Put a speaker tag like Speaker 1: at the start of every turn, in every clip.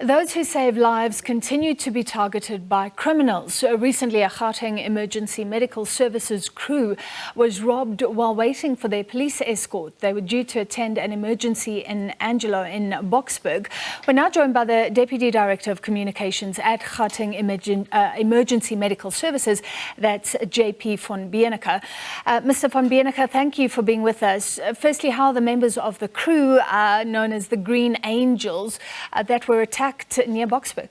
Speaker 1: Those who save lives continue to be targeted by criminals. Recently, a Gauteng Emergency Medical Services crew was robbed while waiting for their police escort. They were due to attend an emergency in Angelo in Boksburg. We're now joined by the Deputy Director of Communications at Gauteng Emergency Medical Services, that's JP van Benecke. Mr. van Benecke, thank you for being with us. Firstly, how are the members of the crew, known as the Green Angels, that were attacked near Boksburg?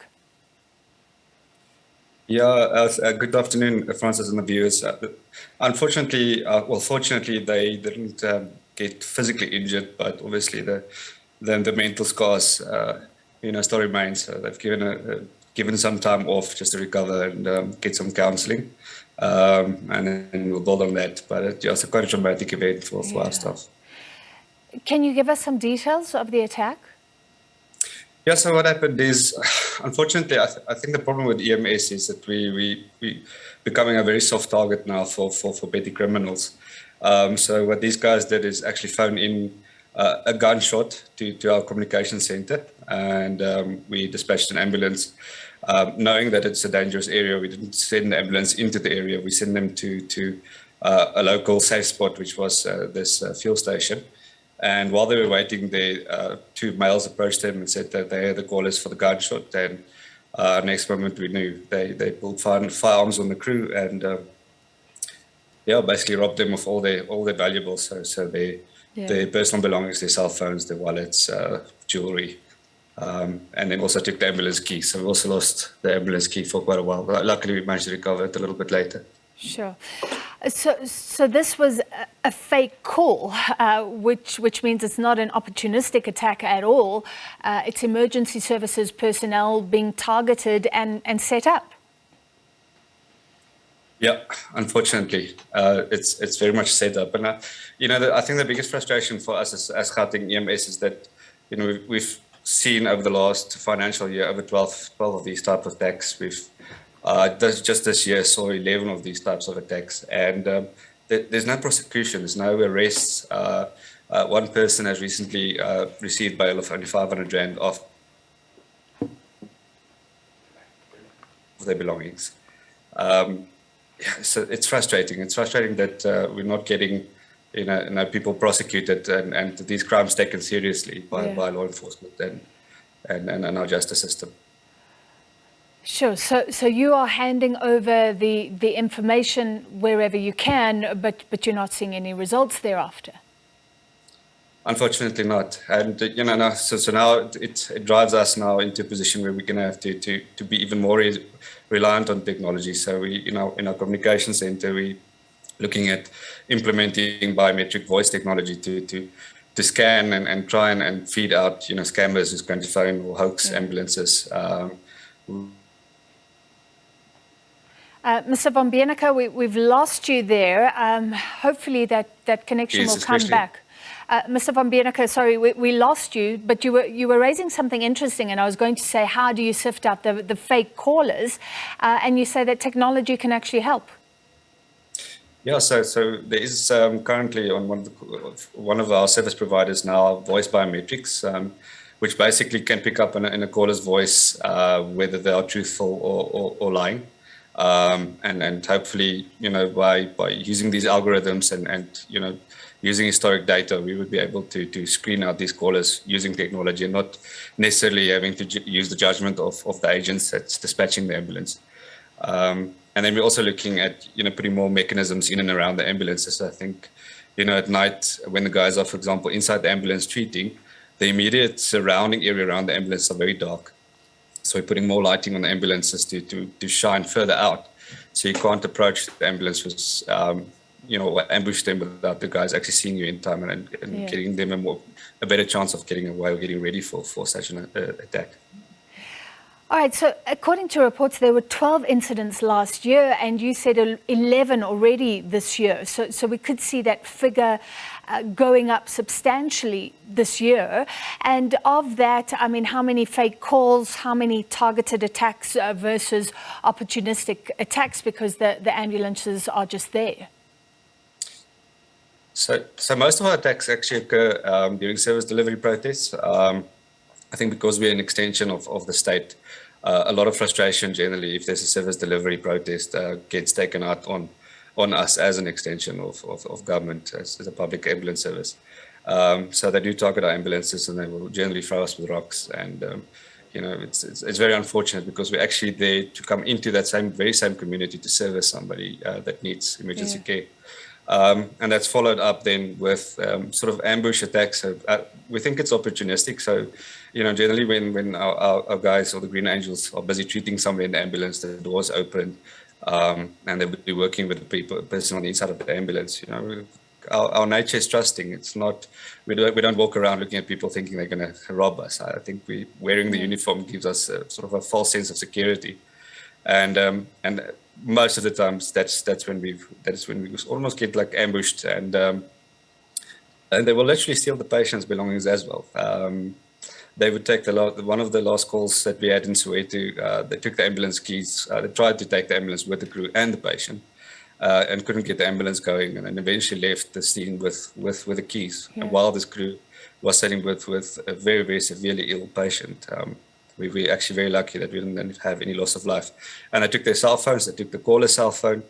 Speaker 2: Yeah, good afternoon, Francis and the viewers. Unfortunately, fortunately, they didn't get physically injured, but obviously the mental scars, still remain. So they've given some time off just to recover and get some counselling, and then we'll build on that. But it's quite a traumatic event for our staff.
Speaker 1: Can you give us some details of the attack?
Speaker 2: Yeah, so what happened is, unfortunately, I think the problem with EMS is that we becoming a very soft target now for petty criminals. So what these guys did is actually phone in a gunshot to our communication center, and we dispatched an ambulance. Knowing that it's a dangerous area, we didn't send the ambulance into the area. We sent them to a local safe spot, which was this fuel station. And while they were waiting there, two males approached them and said that they had the callers for the gunshot. And next moment we knew they pulled firearms on the crew and basically robbed them of all their valuables. So their personal belongings, their cell phones, their wallets, jewelry, and then also took the ambulance key. So we also lost the ambulance key for quite a while. But luckily we managed to recover it a little bit later.
Speaker 1: Sure. So this was a fake call, which means it's not an opportunistic attack at all. It's emergency services personnel being targeted and set up.
Speaker 2: Yeah, unfortunately, it's very much set up. And I think the biggest frustration for us as Gauteng EMS is that we've seen over the last financial year over 12 of these type of attacks. We've just this year saw 11 of these types of attacks, and there's no prosecution, there's no arrests. One person has recently received bail of only 500 Rand off their belongings. So it's frustrating. It's frustrating that we're not getting people prosecuted and these crimes taken seriously by law enforcement and our justice system.
Speaker 1: Sure. So you are handing over the information wherever you can, but you're not seeing any results thereafter.
Speaker 2: Unfortunately not. And so now it drives us now into a position where we're going to have to be even more reliant on technology. So we in our communication center, we looking at implementing biometric voice technology to scan and try and feed out scammers who's going to phone or hoax ambulances.
Speaker 1: Mr. van Benecke, we've lost you there. Hopefully that connection will come back. Mr. van Benecke, sorry, we lost you, but you were raising something interesting, and I was going to say, how do you sift out the fake callers? And you say that technology can actually help.
Speaker 2: Yeah, so there is currently on one of our service providers now voice biometrics, which basically can pick up in a caller's voice whether they are truthful or lying. And hopefully, by using these algorithms and using historic data, we would be able to screen out these callers using technology and not necessarily having to use the judgment of the agents that's dispatching the ambulance. And then we're also looking at, putting more mechanisms in and around the ambulances. I think, at night when the guys are, for example, inside the ambulance treating, the immediate surrounding area around the ambulance are very dark. So we're putting more lighting on the ambulances to shine further out. So you can't approach the ambulance with, ambush them without the guys actually seeing you in time and getting them a better chance of getting away or getting ready for such an attack.
Speaker 1: All right, so according to reports, there were 12 incidents last year, and you said 11 already this year. So we could see that figure going up substantially this year. And of that, I mean, how many fake calls, how many targeted attacks versus opportunistic attacks because the ambulances are just there?
Speaker 2: So most of our attacks actually occur during service delivery protests. I think because we're an extension of the state, a lot of frustration generally, if there's a service delivery protest, gets taken out on us as an extension of government, as a public ambulance service. So they do target our ambulances, and they will generally throw us with rocks. And it's very unfortunate, because we're actually there to come into that very same community to service somebody that needs emergency care. And that's followed up then with sort of ambush attacks. So we think it's opportunistic. So, generally when our guys or the Green Angels are busy treating somebody in the ambulance, the doors open, and they would be working with the person on the inside of the ambulance. Our nature is trusting. It's not, we don't walk around looking at people thinking they're going to rob us. I think wearing the uniform gives us sort of a false sense of security. And most of the times that's when we almost get like ambushed, and they will literally steal the patient's belongings as well. They would take one of the last calls that we had in Soweto. They took the ambulance keys. They tried to take the ambulance with the crew and the patient, and couldn't get the ambulance going, and then eventually left the scene with the keys. Yeah. And while this crew was sitting with a very, very severely ill patient. We're actually very lucky that we didn't have any loss of life. And they took their cell phones, they took the caller's cell phone.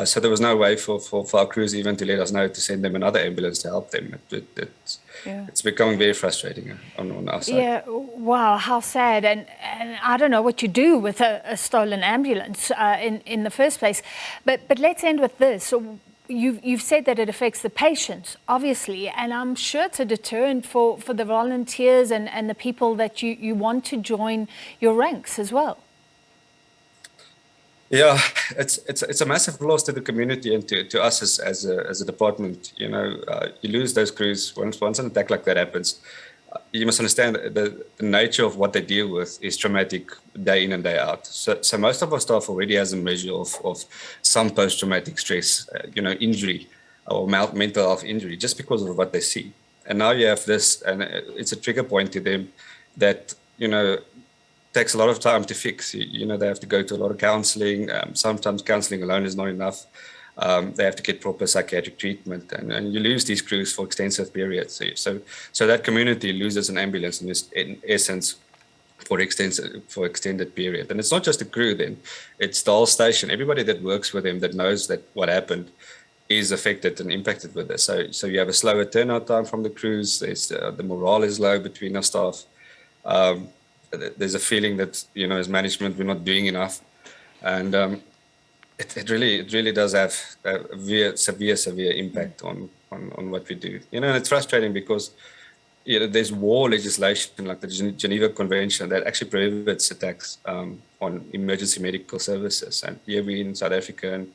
Speaker 2: So there was no way for our crews even to let us know to send them another ambulance to help them. It's becoming very frustrating on our side.
Speaker 1: Yeah, wow, how sad. And I don't know what you do with a stolen ambulance in the first place. But let's end with this. So you've said that it affects the patients, obviously, and I'm sure it's a deterrent for the volunteers and the people that you want to join your ranks as well.
Speaker 2: Yeah, it's a massive loss to the community and to us as a department. You lose those crews once an attack like that happens. You must understand that the nature of what they deal with is traumatic day in and day out. So most of our staff already has a measure of some post-traumatic stress, injury or mental health injury, just because of what they see. And now you have this, and it's a trigger point to them that, takes a lot of time to fix. They have to go to a lot of counseling. Sometimes counseling alone is not enough. They have to get proper psychiatric treatment, and you lose these crews for extensive periods. So that community loses an ambulance in essence for extended period. And it's not just the crew then, it's the whole station. Everybody that works with them that knows that what happened is affected and impacted with this. So you have a slower turnout time from the crews. The morale is low between our staff. There's a feeling that, as management, we're not doing enough. And it really does have a severe impact on what we do. And it's frustrating because there's war legislation like the Geneva Convention that actually prohibits attacks on emergency medical services. And here we're in South Africa, and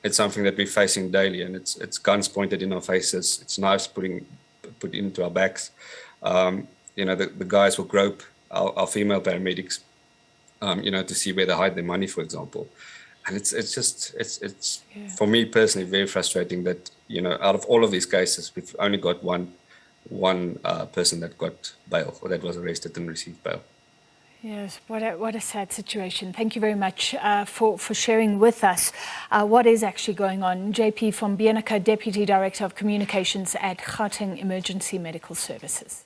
Speaker 2: it's something that we're facing daily. And it's guns pointed in our faces, it's knives put into our backs. The guys will grope our female paramedics, to see where they hide their money, for example. And it's for me personally very frustrating that out of all of these cases we've only got one person that got bail, or that was arrested and received bail.
Speaker 1: Yes, what a sad situation. Thank you very much for sharing with us what is actually going on. JP from Benecke, Deputy Director of Communications at Gauteng Emergency Medical Services.